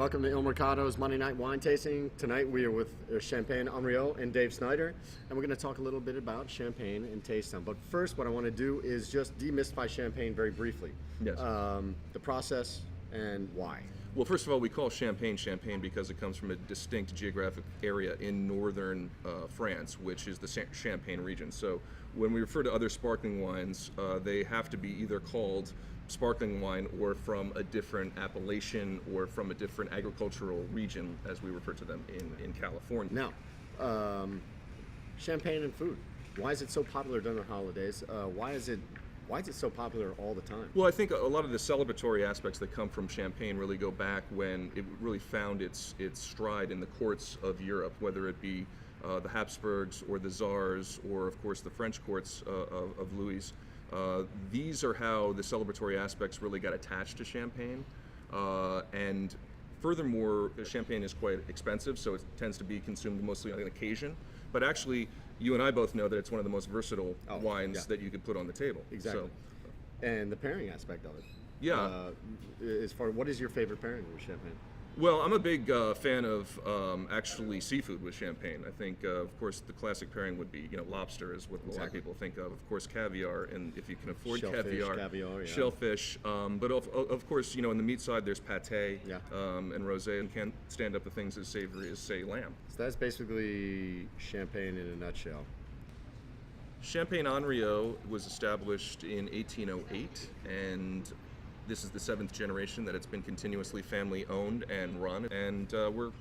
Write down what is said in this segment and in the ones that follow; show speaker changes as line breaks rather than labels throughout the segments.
Welcome to Il Mercado's Monday Night Wine Tasting. Tonight we are with Champagne Henriot and Dave Snyder, and we're going to talk a little bit about champagne and taste them. But first, what I want to do is just demystify champagne very briefly.
Yes.
The process and why.
Well, first of all, we call champagne champagne because it comes from a distinct geographic area in northern France, which is the Champagne region. So when we refer to other sparkling wines, they have to be either called sparkling wine or from a different appellation or from a different agricultural region, as we refer to them in California.
Now, champagne and food. Why is it so popular during the holidays? Why is it so popular all the time?
Well, I think a lot of the celebratory aspects that come from champagne really go back when it really found its stride in the courts of Europe, whether it be the Habsburgs or the Tsars or, of course, the French courts of Louis. These are how the celebratory aspects really got attached to champagne. And furthermore, champagne is quite expensive, so it tends to be consumed mostly on an occasion. But actually, you and I both know that it's one of the most versatile wines that you could put on the table.
Exactly.
So,
and the pairing aspect of it.
yeah.
As far, what is your favorite pairing with champagne?
Well, I'm a big fan of actually seafood with champagne. I think, of course, the classic pairing would be, lobster is what a lot of people think of. Of course, caviar, and if you can afford caviar,
yeah.
shellfish. But of course, in the meat side, there's pate and rosé, and can't stand up to things as savory as, say, lamb.
So that's basically champagne in a nutshell.
Champagne Henriot was established in 1808, and this is the 7th generation that it's been continuously family owned and run. And we're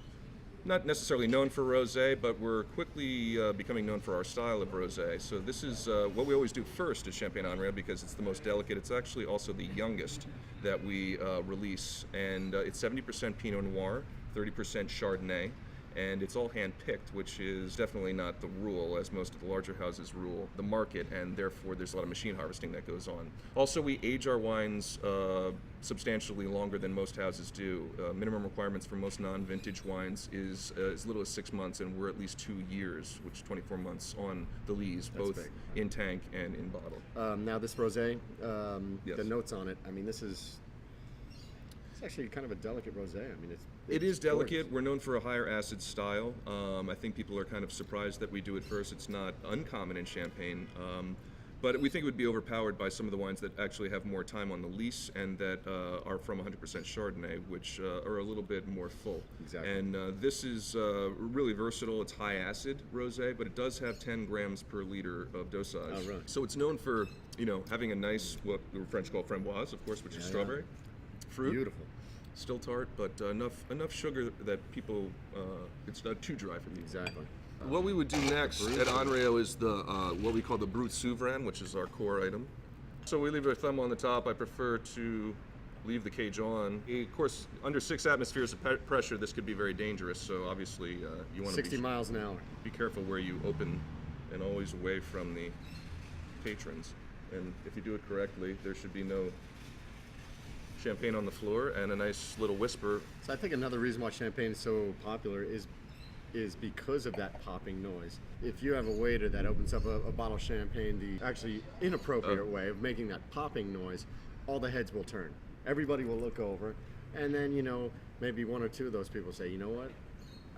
not necessarily known for rosé, but we're quickly becoming known for our style of rosé. So this is what we always do first is Champagne Henriot because it's the most delicate. It's actually also the youngest that we release. And it's 70% Pinot Noir, 30% Chardonnay. And it's all hand-picked, which is definitely not the rule, as most of the larger houses rule the market, and therefore there's a lot of machine harvesting that goes on. Also, we age our wines substantially longer than most houses do. Minimum requirements for most non-vintage wines is as little as 6 months, and we're at least 2 years, which is 24 months on the lees, both
big.
in tank and in bottle.
Now this rosé,
Yes.
the notes on it, I mean, it's actually kind of a delicate rosé. I mean,
It is delicate.
gorgeous.
We're known for a higher acid style. I think people are kind of surprised that we do it first. It's not uncommon in champagne. But we think it would be overpowered by some of the wines that actually have more time on the lease and that are from 100% Chardonnay, which are a little bit more full.
Exactly.
And this is really versatile. It's high acid rosé, but it does have 10 grams per liter of dosage.
Oh, really?
So it's known for, having a nice, what the French call framboise, of course, which is strawberry fruit.
Beautiful.
Still tart, but enough sugar that people, it's not too dry for me.
Exactly.
What we would do next at Henriot is the what we call the Brut Souverain, which is our core item. So we leave our thumb on the top. I prefer to leave the cage on. Of course, under 6 atmospheres of pressure, this could be very dangerous. So obviously, you want to
60 miles an hour.
be careful where you open, and always away from the patrons. And if you do it correctly, there should be no champagne on the floor and a nice little whisper.
So I think another reason why champagne is so popular is because of that popping noise. If you have a waiter that opens up a bottle of champagne the actually inappropriate way of making that popping noise, all the heads will turn. Everybody will look over, and then maybe 1 or 2 of those people say, you know what,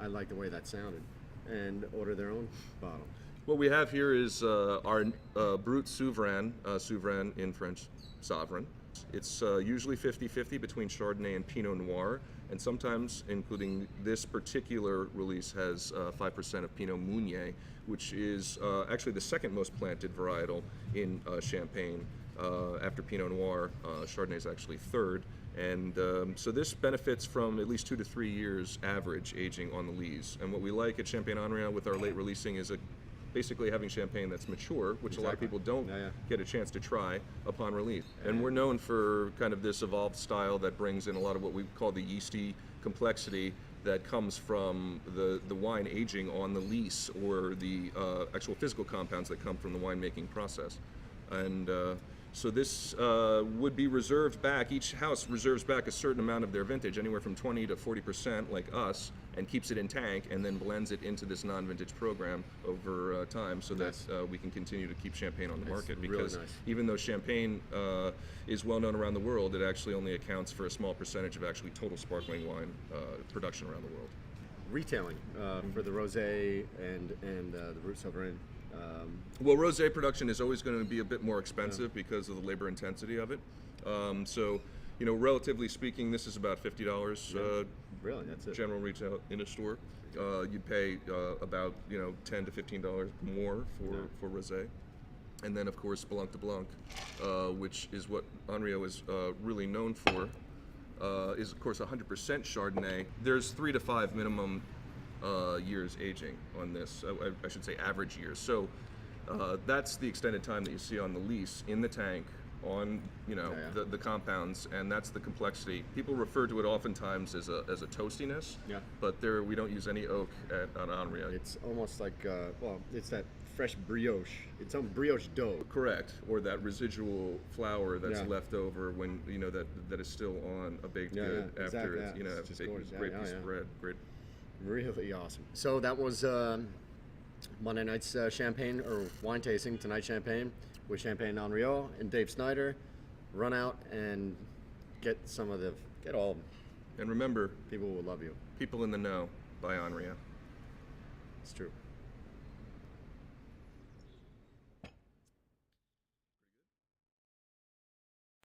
I like the way that sounded, and order their own bottle.
What we have here is our Brut Souverain, Souverain in French, Sovereign. It's usually 50-50 between Chardonnay and Pinot Noir, and sometimes, including this particular release, has 5% of Pinot Meunier, which is actually the second most planted varietal in Champagne. After Pinot Noir, Chardonnay is actually third. And so this benefits from at least 2 to 3 years average aging on the lees. And what we like at Champagne Henriot with our late releasing is basically having champagne that's mature, which a lot of people don't get a chance to try upon release. And we're known for kind of this evolved style that brings in a lot of what we call the yeasty complexity that comes from the wine aging on the lees or the actual physical compounds that come from the winemaking process. And So this would be reserved back. Each house reserves back a certain amount of their vintage, anywhere from 20 to 40%, like us, and keeps it in tank, and then blends it into this non-vintage program over time, so
Nice.
that we can continue to keep champagne on the
That's
market.
really
Because
nice.
even though champagne is well known around the world, it actually only accounts for a small percentage of actually total sparkling wine production around the world.
Retailing for the rosé and the Root Sovereign.
Well, rosé production is always going to be a bit more expensive because of the labor intensity of it. So, you know, relatively speaking, this is about $50
Really, that's it.
general retail in a store. You'd pay about $10 to $15 more for rosé. And then, of course, Blanc de Blanc, which is what Anrio is really known for, is, of course, 100% Chardonnay. There's 3 to 5 minimum years aging on this. I should say average years. So that's the extended time that you see on the lease in the tank on the compounds, and that's the complexity. People refer to it oftentimes as a toastiness.
Yeah.
But we don't use any oak at Anrio.
It's almost like it's that fresh brioche. It's on brioche dough.
Correct, or that residual flour that's
Yeah.
left over when that is still on a baked
Yeah,
good
yeah,
after
exactly, yeah. It's
it's
just
baked
gorgeous. Yeah,
great
yeah,
piece
yeah.
of bread. Great.
Really awesome. So that was Monday night's champagne or wine tasting. Tonight champagne with Champagne Henriot and Dave Snyder. Run out and get all of them.
And remember,
People will love you.
people in the know by Anrio.
It's true.